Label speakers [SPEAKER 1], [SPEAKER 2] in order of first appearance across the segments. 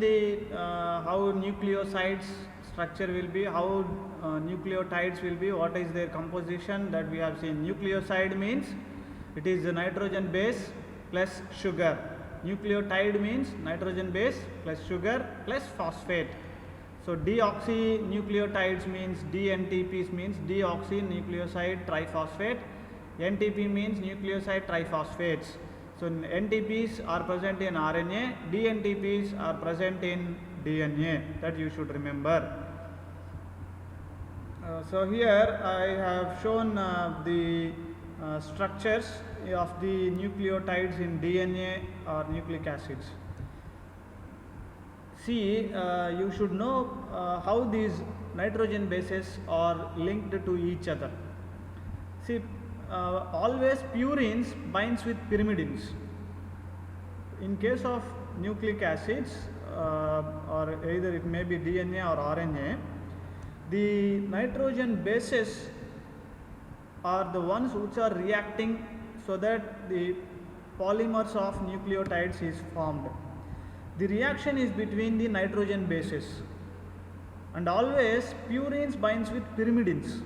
[SPEAKER 1] seen the how nucleosides structure will be, how nucleotides will be, what is their composition, that we have seen. Nucleoside means it is the nitrogen base plus sugar. Nucleotide means nitrogen base plus sugar plus phosphate. So deoxynucleotides means DNTPs means deoxynucleoside triphosphate. NTP means nucleoside triphosphates. So NTPs are present in RNA, DNTPs are present in DNA. That you should remember. So here I have shown the structures of the nucleotides in DNA or nucleic acids. See, you should know how these nitrogen bases are linked to each other. See, always purines binds with pyrimidines. In case of nucleic acids, or either it may be DNA or RNA, the nitrogen bases are the ones which are reacting so that the polymers of nucleotides is formed. The reaction is between the nitrogen bases, and always purines binds with pyrimidines.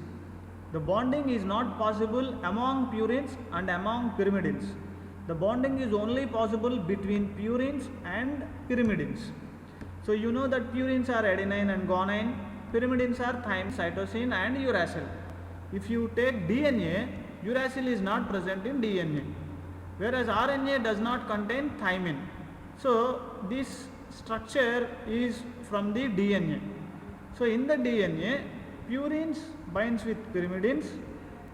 [SPEAKER 1] The bonding is not possible among purines and among pyrimidines. The bonding is only possible between purines and pyrimidines. So you know that purines are adenine and guanine, pyrimidines are thymine, cytosine and uracil. If you take DNA, uracil is not present in DNA, whereas RNA does not contain thymine. So this structure is from the DNA. So in the DNA, purines binds with pyrimidines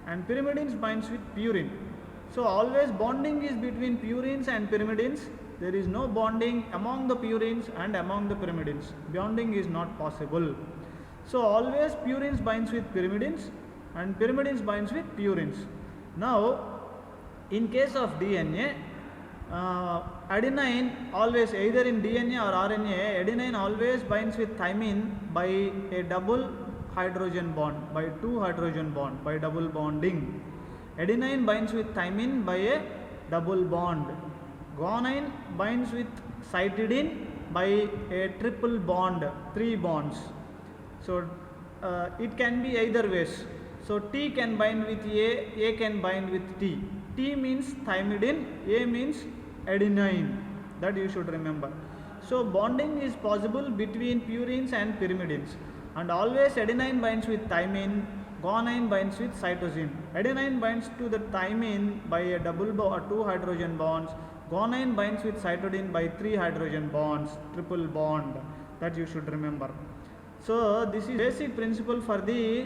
[SPEAKER 1] and pyrimidines binds with purine. So always bonding is between purines and pyrimidines. There is no bonding among the purines and among the pyrimidines. Bonding is not possible. So always purines binds with pyrimidines and pyrimidines binds with purines. Now in case of DNA, adenine always, either in DNA or RNA, adenine always binds with thymine by a double hydrogen bond, by two hydrogen bond, by double bonding. Adenine binds with thymine by a double bond. Guanine binds with cytidine by a triple bond, 3 bonds. So it can be either ways. So T can bind with A can bind with T. T means thymidine, A means adenine. That you should remember. So bonding is possible between purines and pyrimidines, and always adenine binds with thymine, guanine binds with cytosine. Adenine binds to the thymine by a double or 2 hydrogen bonds. Guanine binds with cytidine by 3 hydrogen bonds, triple bond. That you should remember. So this is basic principle for the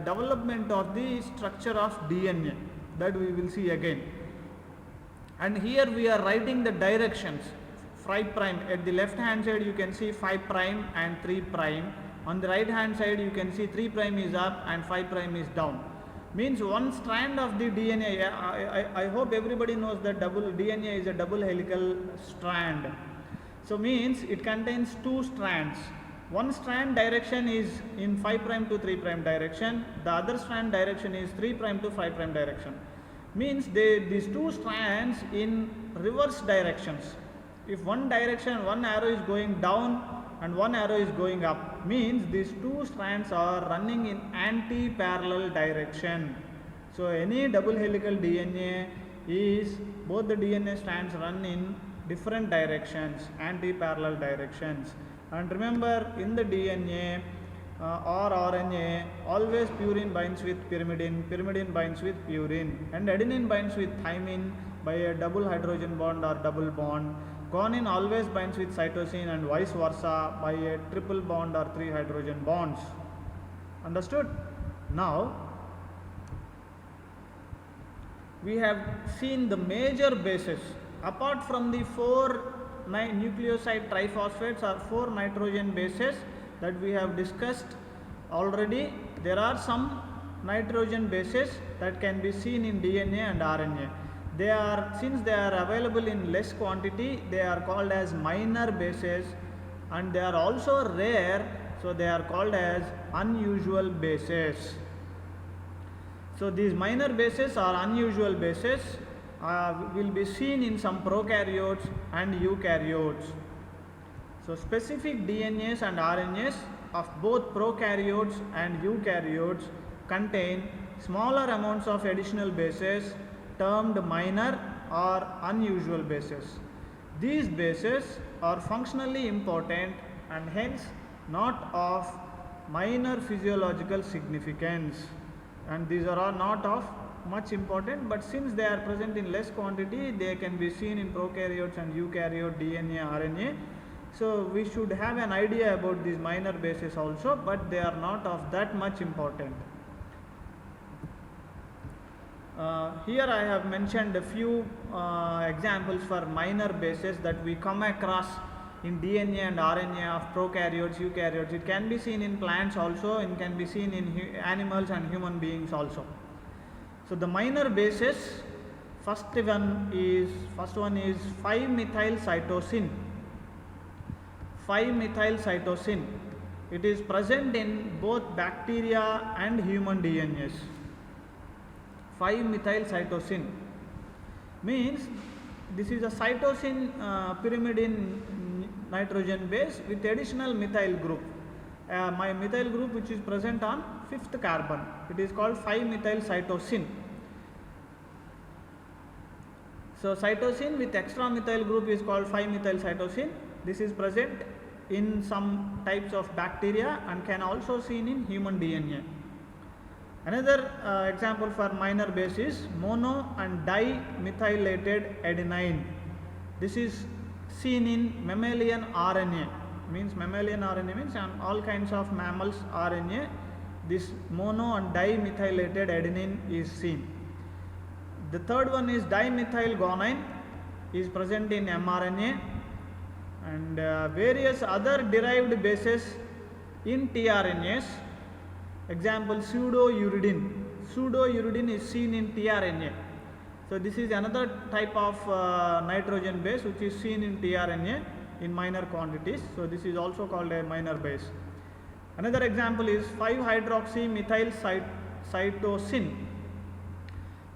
[SPEAKER 1] development of the structure of DNA, that we will see again. And here we are writing the directions. 5 prime at the left hand side you can see 5 prime and 3 prime. On the right hand side you can see 3 prime is up and 5 prime is down. Means one strand of the DNA, I hope everybody knows that DNA is a double helical strand. So means it contains 2 strands. One strand direction is in 5 prime to 3 prime direction. The other strand direction is 3 prime to 5 prime direction. Means these 2 strands in reverse directions. If one direction, one arrow is going down and one arrow is going up, means these 2 strands are running in anti-parallel direction. So any double helical DNA is, both the DNA strands run in different directions, anti-parallel directions. And remember, in the DNA or RNA, always purine binds with pyrimidine, pyrimidine binds with purine, and adenine binds with thymine by a double hydrogen bond or double bond. Guanine always binds with cytosine and vice versa by a triple bond or 3 hydrogen bonds. Understood? Now we have seen the major bases. Apart from the 4 nucleoside triphosphates or 4 nitrogen bases that we have discussed already, there are some nitrogen bases that can be seen in DNA and RNA. They are, since they are available in less quantity, they are called as minor bases, and they are also rare, so they are called as unusual bases. So these minor bases or unusual bases will be seen in some prokaryotes and eukaryotes. So specific DNAs and RNAs of both prokaryotes and eukaryotes contain smaller amounts of additional bases termed minor or unusual bases. These bases are functionally important and hence not of minor physiological significance, and these are all not of much important, but since they are present in less quantity, they can be seen in prokaryotes and eukaryote DNA, RNA. So we should have an idea about these minor bases also, but they are not of that much important. Here I have mentioned a few examples for minor bases that we come across in DNA and RNA of prokaryotes, eukaryotes. It can be seen in plants also, and can be seen in animals and human beings also. So the minor bases, first one is 5-methylcytosine. 5-methylcytosine. It is present in both bacteria and human DNAs. 5-methylcytosine means this is a cytosine pyrimidine nitrogen base with additional methyl group. My methyl group which is present on 5th carbon. It is called 5-methylcytosine. So cytosine with extra methyl group is called 5-methylcytosine. This is present in some types of bacteria and can also seen in human DNA. Another example for minor base is mono and dimethylated adenine. This is seen in mammalian RNA. Mammalian RNA means all kinds of mammals RNA. This mono and dimethylated adenine is seen. The third one is dimethylguanine, is present in mRNA, and various other derived bases in tRNAs. Example, pseudouridine. Pseudouridine is seen in tRNA. So this is another type of nitrogen base which is seen in tRNA in minor quantities. So this is also called a minor base. Another example is 5-hydroxymethylcytosine.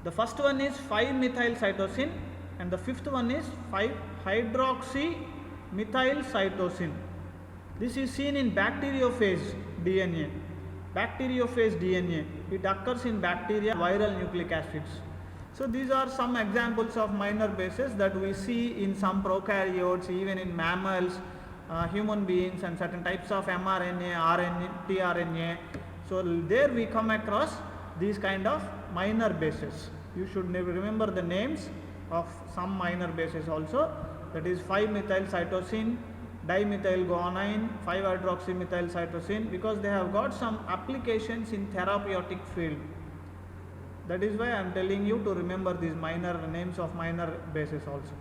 [SPEAKER 1] The first one is 5-methylcytosine and the fifth one is 5-hydroxymethylcytosine. This is seen in bacteriophage DNA. Bacteriophage DNA. It occurs in bacteria, viral nucleic acids. So these are some examples of minor bases that we see in some prokaryotes, even in mammals, human beings, and certain types of mRNA, RNA, tRNA. So there we come across these kind of minor bases. You should remember the names of some minor bases also. That is 5-methylcytosine, dimethylguanine, 5-hydroxymethylcytosine, because they have got some applications in therapeutic field. That is why I am telling you to remember these minor names of minor bases also.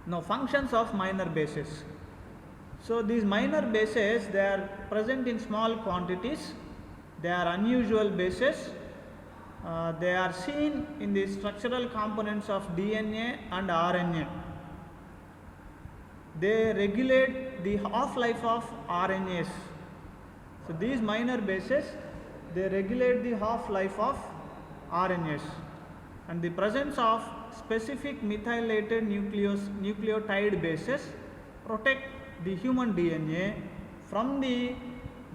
[SPEAKER 1] Now functions of minor bases. So these minor bases, they are present in small quantities. They are unusual bases. They are seen in the structural components of DNA and RNA. They regulate the half-life of RNAs. So these minor bases, they regulate the half-life of RNAs, and the presence of specific methylated nucleotide bases protect the human DNA from the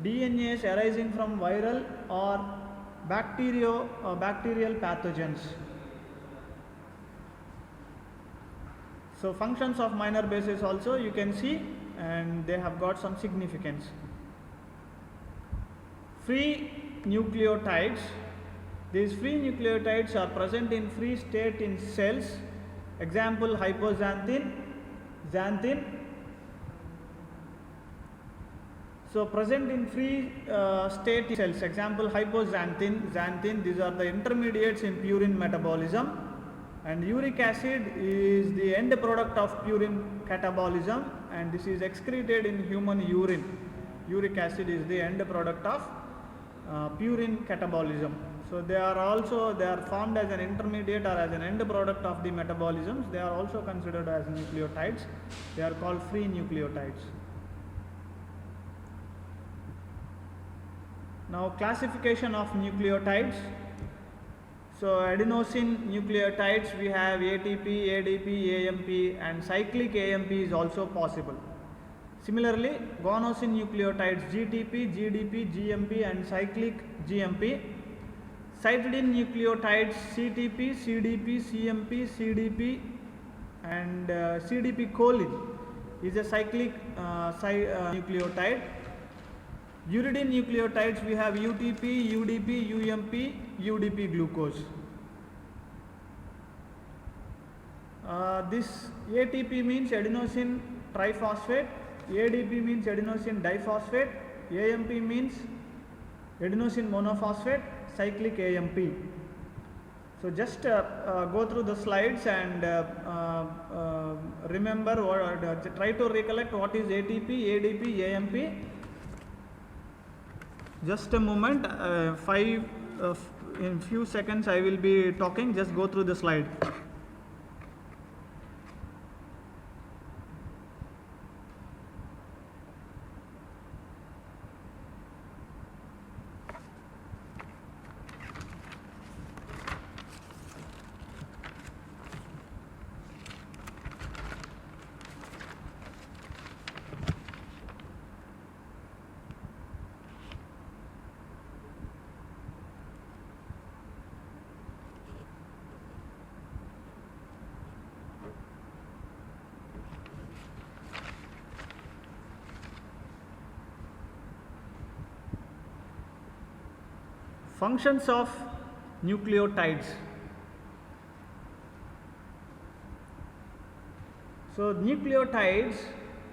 [SPEAKER 1] DNAs arising from viral or bacterial pathogens. So functions of minor bases also you can see, and they have got some significance. Free nucleotides. These free nucleotides are present in free state in cells. Example, hypoxanthine, xanthine. So present in free state cells. Example, hypoxanthine, xanthine. These are the intermediates in purine metabolism, and uric acid is the end product of purine catabolism, and this is excreted in human urine. Uric acid is the end product of purine catabolism. So they are formed as an intermediate or as an end product of the metabolisms. They are also considered as nucleotides. They are called free nucleotides. Now classification of nucleotides. So adenosine nucleotides, we have ATP, ADP, AMP, and cyclic AMP is also possible. Similarly, guanosine nucleotides GTP, GDP, GMP, and cyclic GMP. Cytidine nucleotides CTP, CDP, CMP, CDP, and CDP choline is a cyclic nucleotide. Uridine nucleotides, we have UTP, UDP, UMP, UDP glucose. This ATP means adenosine triphosphate, ADP means adenosine diphosphate, AMP means adenosine monophosphate, cyclic AMP. So just go through the slides and remember, or try to recollect what is ATP, ADP, AMP. Just a moment, in few seconds I will be talking, just go through the slide. Functions of nucleotides. So nucleotides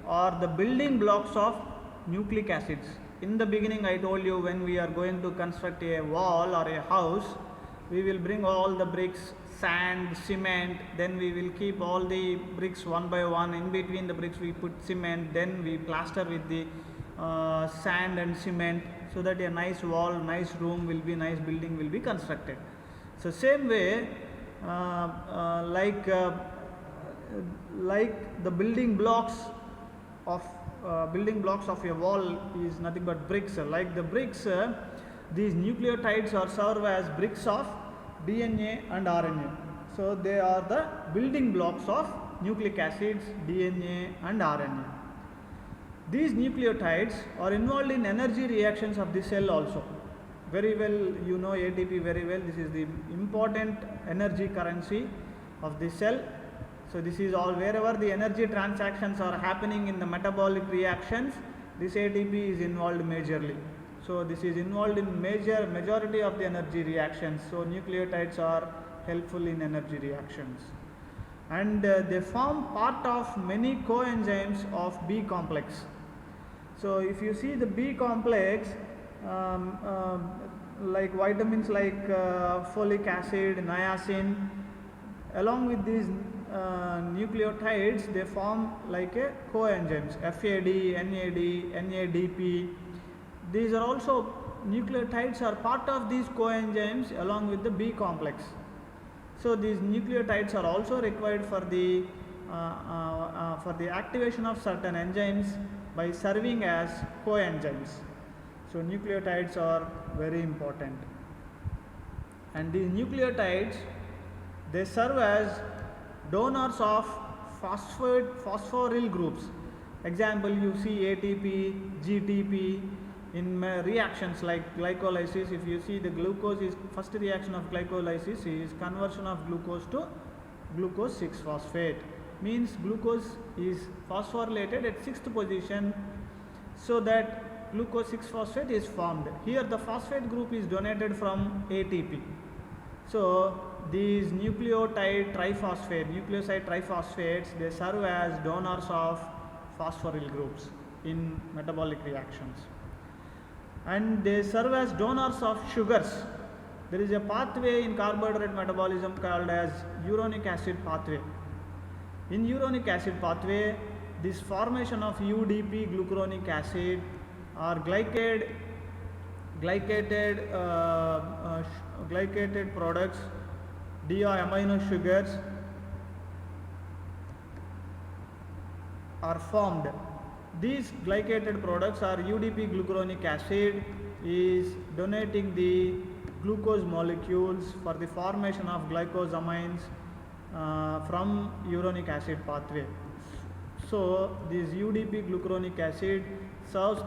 [SPEAKER 1] are the building blocks of nucleic acids. In the beginning I told you, when we are going to construct a wall or a house, we will bring all the bricks, sand, cement, then we will keep all the bricks one by one. In between the bricks we put cement, then we plaster with the sand and cement, so that a nice wall, nice room will be, nice building will be constructed. So same way, like the building blocks of a wall is nothing but bricks. Like the bricks, these nucleotides are serve as bricks of DNA and RNA. So they are the building blocks of nucleic acids, DNA and RNA. These nucleotides are involved in energy reactions of the cell also. Very well, you know ATP very well. This is the important energy currency of the cell. So this is all, wherever the energy transactions are happening in the metabolic reactions, this ATP is involved majorly. So this is involved in majority of the energy reactions. So nucleotides are helpful in energy reactions. And they form part of many coenzymes of B complex. So if you see the B complex, like vitamins like folic acid, niacin, along with these nucleotides, they form like a coenzymes, FAD, NAD, NADP. These are also, nucleotides are part of these coenzymes along with the B complex. So these nucleotides are also required for the activation of certain enzymes by serving as coenzymes. So nucleotides are very important. And these nucleotides, they serve as donors of phosphoryl groups. Example, you see ATP, GTP in reactions like glycolysis. If you see the glucose, is first reaction of glycolysis is conversion of glucose to glucose 6-phosphate. Means glucose is phosphorylated at 6th position, so that glucose 6-phosphate is formed. Here the phosphate group is donated from ATP. So these nucleoside triphosphates, they serve as donors of phosphoryl groups in metabolic reactions. And they serve as donors of sugars. There is a pathway in carbohydrate metabolism called as uronic acid pathway. In uronic acid pathway, this formation of UDP glucuronic acid or glycated products, amino sugars are formed. These glycated products or UDP glucuronic acid is donating the glucose molecules for the formation of glycosamines from uronic acid pathway. So this UDP glucuronic acid serves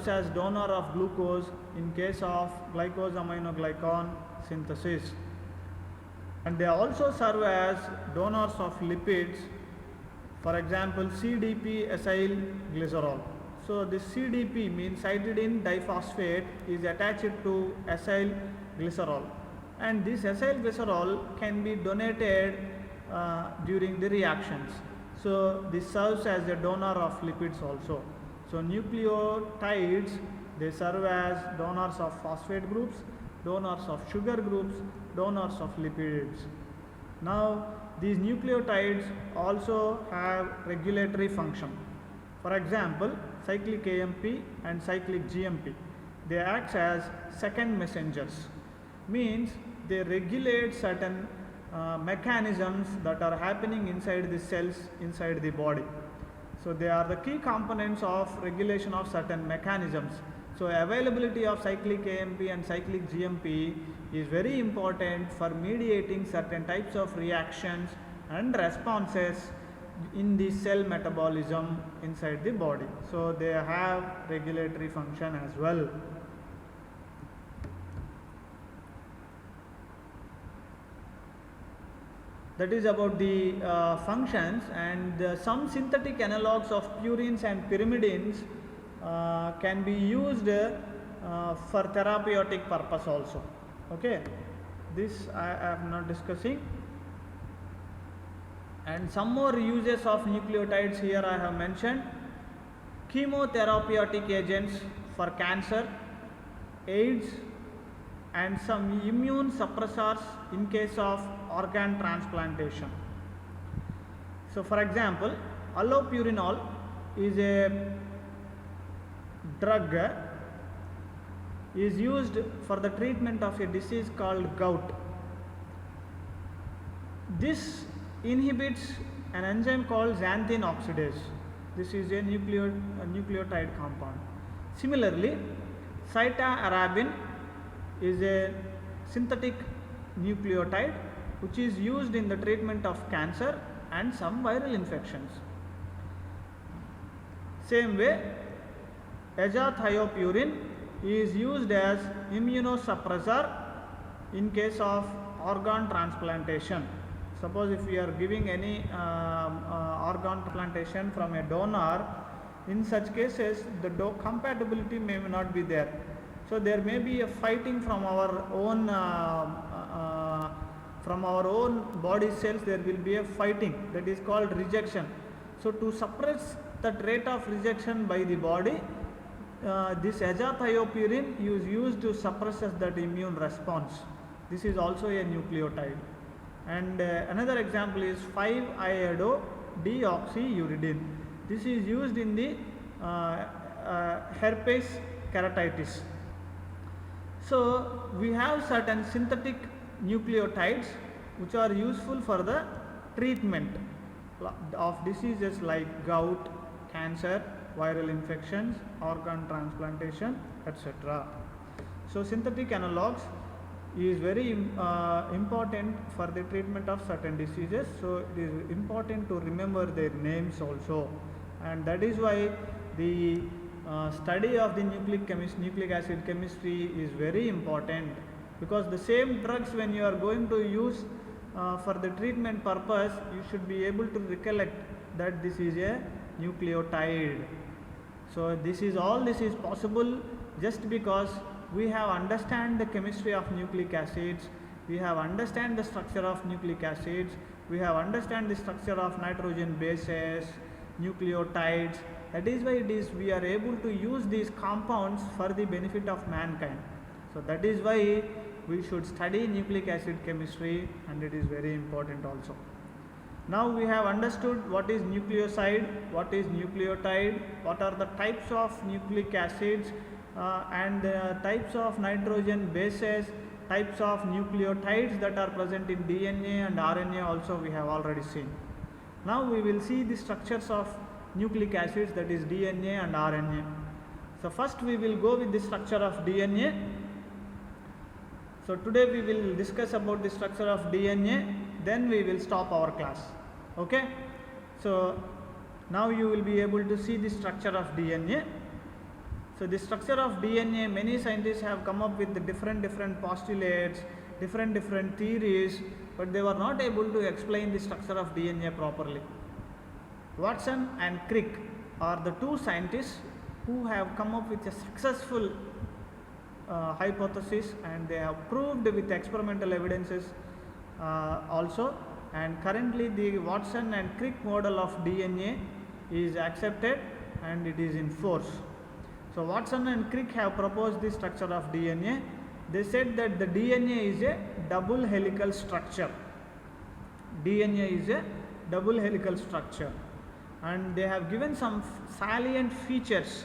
[SPEAKER 1] as donor of glucose in case of glycosaminoglycan synthesis, and they also serve as donors of lipids, for example CDP acyl glycerol. So this CDP means cytidine diphosphate is attached to acyl glycerol, and this acyl glycerol can be donated during the reactions. So this serves as a donor of lipids also. So nucleotides, they serve as donors of phosphate groups, donors of sugar groups, donors of lipids. Now these nucleotides also have regulatory function. For example, cyclic AMP and cyclic GMP, they act as second messengers, means they regulate certain mechanisms that are happening inside the cells inside the body. So they are the key components of regulation of certain mechanisms. So availability of cyclic AMP and cyclic GMP is very important for mediating certain types of reactions and responses in the cell metabolism inside the body. So they have regulatory function as well. That is about the functions, and some synthetic analogues of purines and pyrimidines can be used for therapeutic purpose also. Okay, this I am not discussing. And some more uses of nucleotides here I have mentioned: chemotherapeutic agents for cancer, AIDS, and some immune suppressors in case of organ transplantation. So for example, allopurinol is a drug is used for the treatment of a disease called gout. This inhibits an enzyme called xanthine oxidase. This is a nucleotide compound. Similarly, cytarabine is a synthetic nucleotide which is used in the treatment of cancer and some viral infections. Same way, azathioprine is used as immunosuppressor in case of organ transplantation. Suppose if we are giving any organ transplantation from a donor, in such cases the compatibility may not be there. So there may be a fighting from our own body cells. There will be a fighting, that is called rejection. So to suppress that rate of rejection by the body, this azathioprine is used to suppress that immune response. This is also a nucleotide. And another example is 5-iodo-deoxyuridine. This is used in the herpes keratitis. So we have certain synthetic nucleotides which are useful for the treatment of diseases like gout, cancer, viral infections, organ transplantation, etc. So synthetic analogues is very important for the treatment of certain diseases. So it is important to remember their names also, and that is why the study of the nucleic acid chemistry is very important, because the same drugs, when you are going to use for the treatment purpose, you should be able to recollect that this is a nucleotide. So this is possible just because we have understand the chemistry of nucleic acids, we have understand the structure of nucleic acids, we have understand the structure of nitrogen bases, nucleotides. That is why we are able to use these compounds for the benefit of mankind. So that is why we should study nucleic acid chemistry, and it is very important also. Now we have understood what is nucleoside, what is nucleotide, what are the types of nucleic acids, and types of nitrogen bases, types of nucleotides that are present in DNA and RNA also we have already seen. Now we will see the structures of nucleic acids, that is DNA and RNA. So first we will go with the structure of DNA. So today we will discuss about the structure of DNA, then we will stop our class. Okay? So now you will be able to see the structure of DNA. So the structure of DNA, many scientists have come up with the different postulates, different theories, but they were not able to explain the structure of DNA properly. Watson and Crick are the two scientists who have come up with a successful hypothesis, and they have proved with experimental evidences also, and currently the Watson and Crick model of DNA is accepted and it is in force. So Watson and Crick have proposed the structure of DNA. They said that the DNA is a double helical structure. DNA is a double helical structure, and they have given some salient features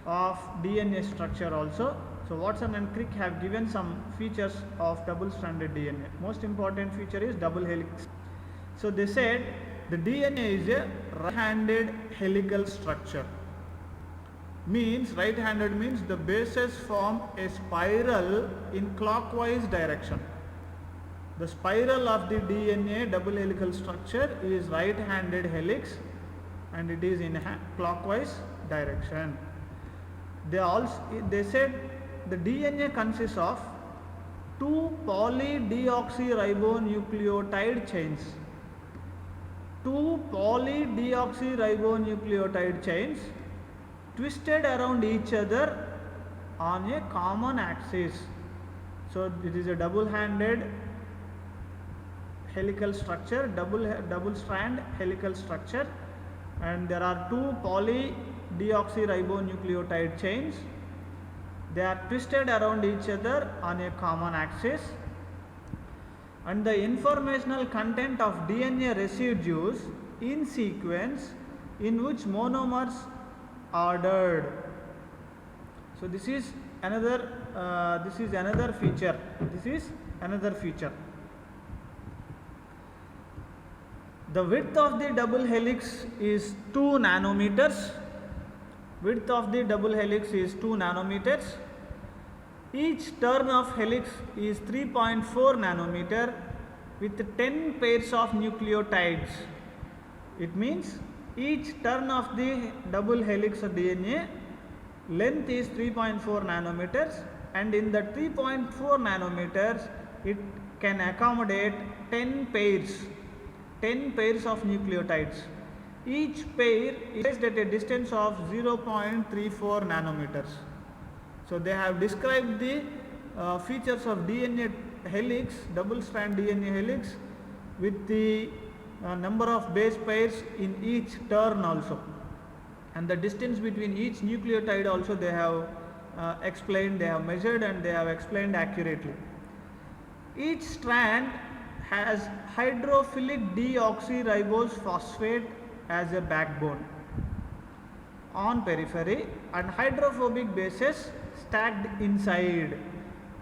[SPEAKER 1] of DNA structure also. So Watson and Crick have given some features of double stranded DNA. Most important feature is double helix. So they said the DNA is a right-handed helical structure. Means right-handed means the bases form a spiral in clockwise direction. The spiral of the DNA double helical structure is right-handed helix, and it is in clockwise direction. They said the DNA consists of two polydeoxyribonucleotide chains. Two polydeoxyribonucleotide chains twisted around each other on a common axis. So it is a double-handed helical structure, double strand helical structure, and there are two polydeoxyribonucleotide chains. They are twisted around each other on a common axis, and the informational content of DNA residues in sequence in which monomers ordered. So this is another feature. The width of the double helix is 2 nanometers. Each turn of helix is 3.4 nanometer with 10 pairs of nucleotides. It means each turn of the double helix of DNA length is 3.4 nanometers, and in the 3.4 nanometers it can accommodate 10 pairs of nucleotides. Each pair is placed at a distance of 0.34 nanometers. So they have described the features of DNA helix, double strand DNA helix, with the number of base pairs in each turn also, and the distance between each nucleotide also they have explained, they have measured, and they have explained accurately. Each strand has hydrophilic deoxyribose phosphate as a backbone on periphery and hydrophobic bases stacked inside.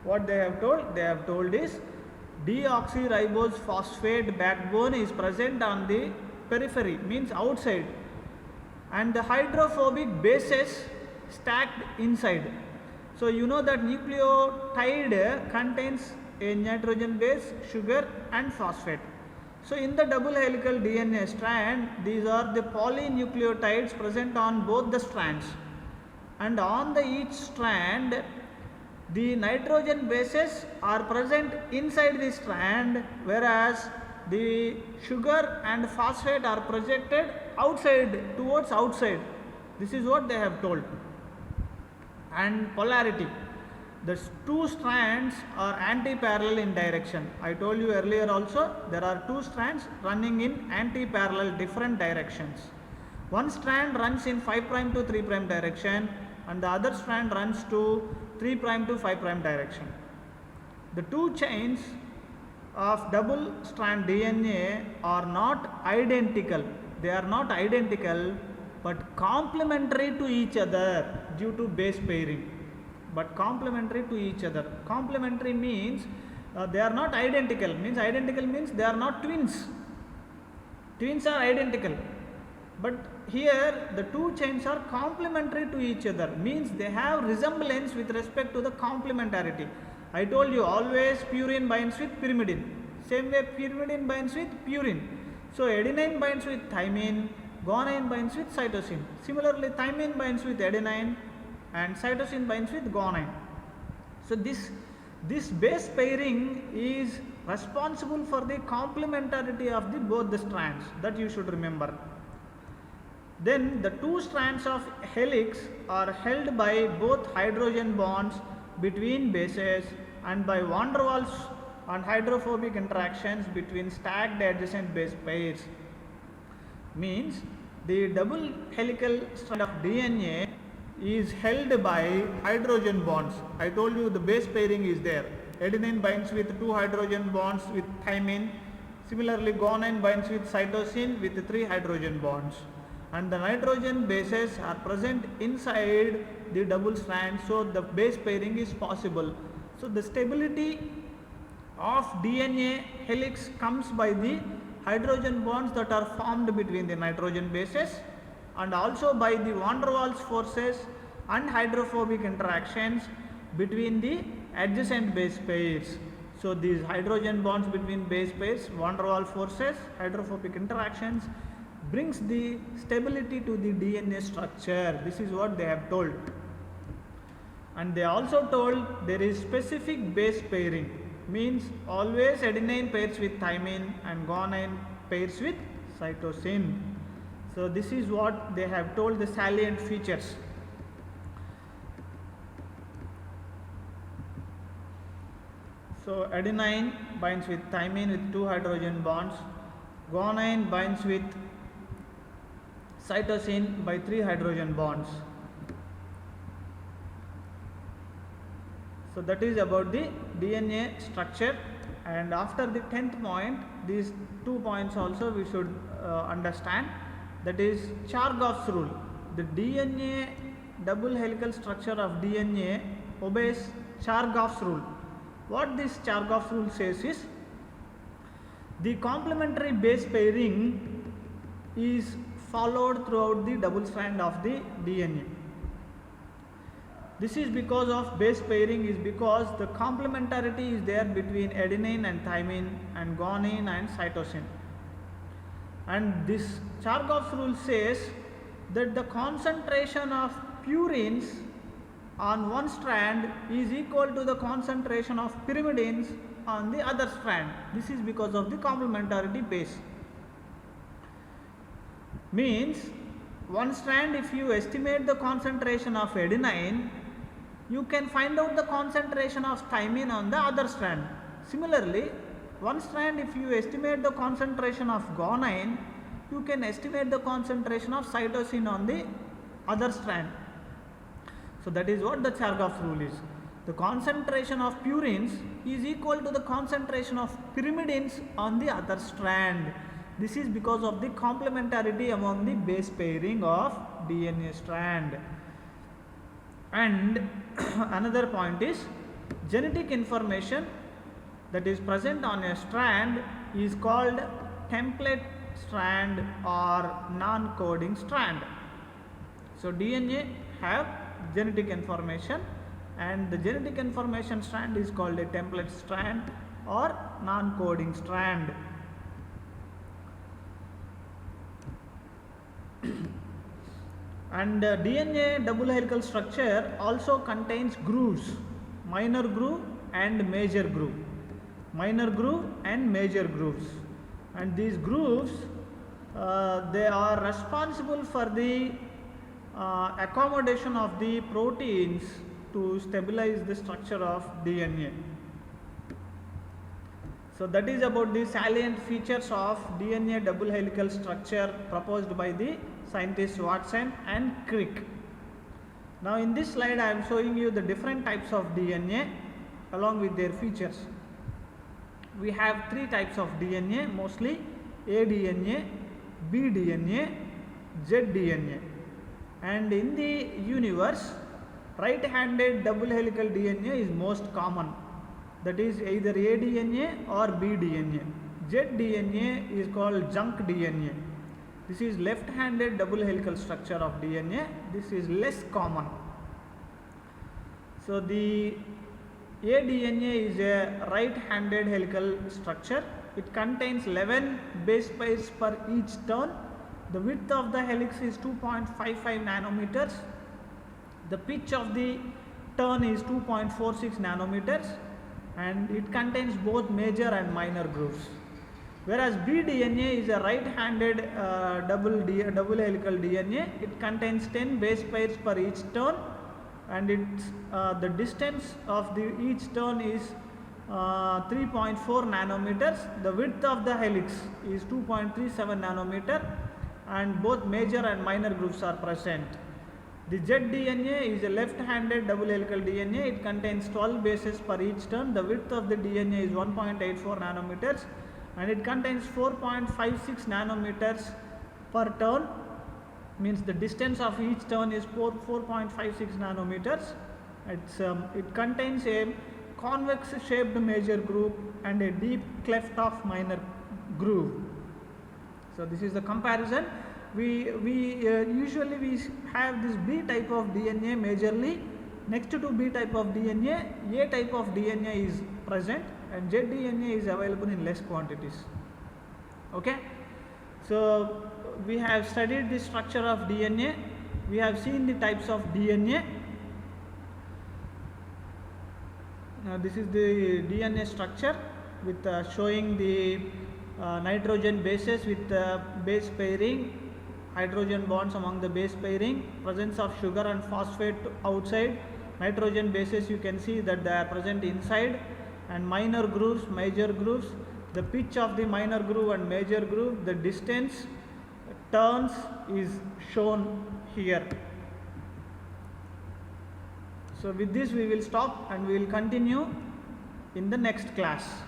[SPEAKER 1] What they have told? They have told is deoxyribose phosphate backbone is present on the periphery, means outside, and the hydrophobic bases stacked inside. So you know that nucleotide contains a nitrogen base, sugar, and phosphate. So in the double helical DNA strand, these are the polynucleotides present on both the strands, and on each strand the nitrogen bases are present inside the strand, whereas the sugar and phosphate are projected outside, towards outside. This is what they have told. And polarity, the two strands are anti-parallel in direction. I told you earlier also, there are two strands running in anti-parallel different directions. One strand runs in 5' to 3' direction, and the other strand runs to 3' to 5' direction. The two chains of double strand DNA are not identical. They are not identical, but complementary to each other due to base pairing. But complementary to each other. Complementary means they are not identical. Identical means they are not twins. Twins are identical, but here the two chains are complementary to each other, means they have resemblance with respect to the complementarity. I told you always purine binds with pyrimidine. Same way pyrimidine binds with purine. So adenine binds with thymine, guanine binds with cytosine. Similarly, thymine binds with adenine and cytosine binds with guanine. So this base pairing is responsible for the complementarity of the both the strands, that you should remember. Then the two strands of helix are held by both hydrogen bonds between bases and by van der Waals and hydrophobic interactions between stacked adjacent base pairs. Means the double helical strand of DNA is held by hydrogen bonds. I told you the base pairing is there. Adenine binds with two hydrogen bonds with thymine. Similarly, guanine binds with cytosine with three hydrogen bonds. And the nitrogen bases are present inside the double strand, so the base pairing is possible. So the stability of DNA helix comes by the hydrogen bonds that are formed between the nitrogen bases and also by the van der Waals forces and hydrophobic interactions between the adjacent base pairs. So these hydrogen bonds between base pairs, van der Waals forces, hydrophobic interactions brings the stability to the DNA structure. This is what they have told. And they also told there is specific base pairing, means always adenine pairs with thymine and guanine pairs with cytosine. So this is what they have told the salient features. So adenine binds with thymine with two hydrogen bonds, guanine binds with cytosine by three hydrogen bonds. So that is about the DNA structure. And after the 10th point, these 2 points also we should understand, that is Chargaff's rule. The DNA double helical structure of DNA obeys Chargaff's rule. What this Chargaff's rule says is, the complementary base pairing is followed throughout the double strand of the DNA. This is because of base pairing is because the complementarity is there between adenine and thymine and guanine and cytosine. And this Chargaff's rule says that the concentration of purines on one strand is equal to the concentration of pyrimidines on the other strand. This is because of the complementarity base. Means one strand, if you estimate the concentration of adenine, you can find out the concentration of thymine on the other strand. Similarly, one strand, if you estimate the concentration of guanine, you can estimate the concentration of cytosine on the other strand. So that is what the Chargaff's rule is. The concentration of purines is equal to the concentration of pyrimidines on the other strand. This is because of the complementarity among the base pairing of DNA strand. And another point is, genetic information that is present on a strand is called template strand or non-coding strand. So DNA have genetic information, and the genetic information strand is called a template strand or non-coding strand. And DNA double helical structure also contains grooves, minor groove and major groove, minor groove and major grooves. And these grooves, they are responsible for the accommodation of the proteins to stabilize the structure of DNA. So that is about the salient features of DNA double helical structure proposed by the scientists Watson and Crick. Now in this slide I am showing you the different types of DNA along with their features. We have three types of DNA mostly: aDNA, bDNA, zDNA. And in the universe, right-handed double helical DNA is most common. That is either aDNA or bDNA. zDNA is called junk DNA. This is left-handed double helical structure of DNA. This is less common. So the aDNA is a right-handed helical structure. It contains 11 base pairs per each turn. The width of the helix is 2.55 nanometers. The pitch of the turn is 2.46 nanometers, and it contains both major and minor grooves. Whereas bDNA is a right-handed double helical DNA. It contains 10 base pairs per each turn, and the distance of each turn is 3.4 nanometers. The width of the helix is 2.37 nanometer, and both major and minor grooves are present. The zDNA is a left-handed double helical DNA. It contains 12 bases per each turn. The width of the DNA is 1.84 nanometers, and it contains 4.56 nanometers per turn. Means the distance of each turn is 4.56 nanometers. It contains a convex shaped major groove and a deep cleft of minor groove. So this is the comparison. We usually we have this B type of DNA majorly. Next to B type of DNA, A type of DNA is present, and zDNA is available in less quantities. Okay, so we have studied the structure of DNA. We have seen the types of DNA. Now this is the DNA structure with showing the nitrogen bases with base pairing, hydrogen bonds among the base pairing, presence of sugar and phosphate outside, nitrogen bases you can see that they are present inside, and minor grooves, major grooves, the pitch of the minor groove and major groove, the distance, turns is shown here. So with this we will stop, and we will continue in the next class.